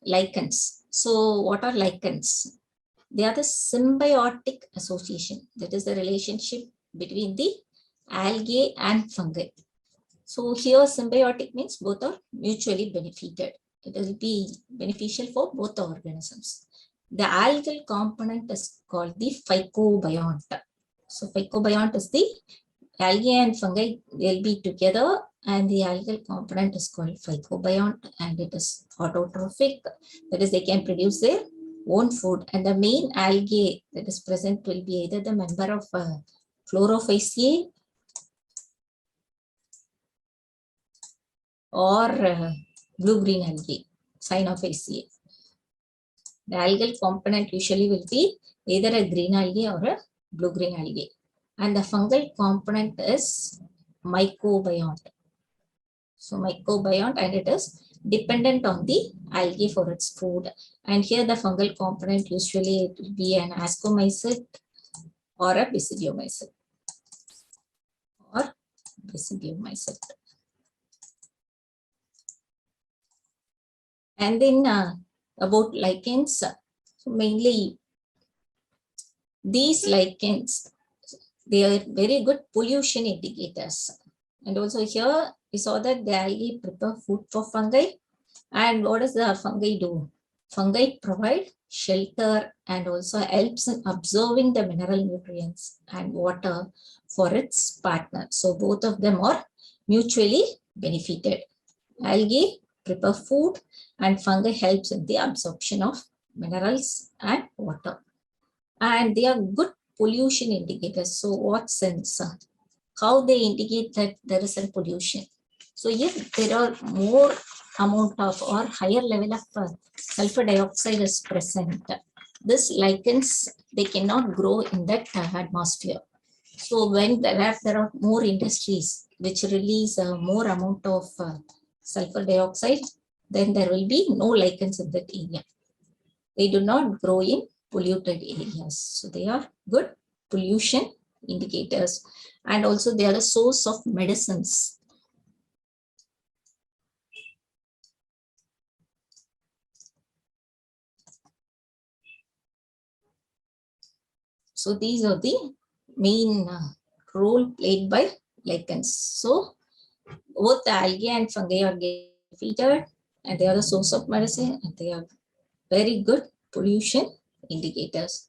lichens. So what are lichens? They are the symbiotic association. That is the relationship between the algae and fungi. So here symbiotic means both are mutually benefited. It will be beneficial for both the organisms. The algal component is called the phycobiont. So phycobiont is the algae and fungi will be together, and the algal component is called phycobiont, and it is autotrophic. That is, they can produce their own food, and the main algae that is present will be either the member of Chlorophyceae or blue-green algae, Cyanophyceae. The algal component usually will be either a green algae or a blue-green algae. And the fungal component is mycobiont. So mycobiont, and it is dependent on the algae for its food. And here the fungal component usually it will be an ascomycete or a basidiomycete. And then about lichens, so mainly these lichens, they are very good pollution indicators. And also here we saw that the algae prepare food for fungi. And what does the fungi do? Fungi provide shelter and also helps in absorbing the mineral nutrients and water for its partner. So both of them are mutually benefited. Algae prepare food and fungi helps in the absorption of minerals and water. And they are good pollution indicators. So what sense? How they indicate that there is a pollution? So if there are more amount of or higher level of sulfur dioxide is present, this lichens, they cannot grow in that atmosphere. So when there are more industries which release more amount of sulfur dioxide, then there will be no lichens in that area. They do not grow in polluted areas. So they are good pollution indicators, and also they are the source of medicines. So these are the main role played by lichens. So both the algae and fungi are featured, and they are the source of medicine, and they are very good pollution indicators.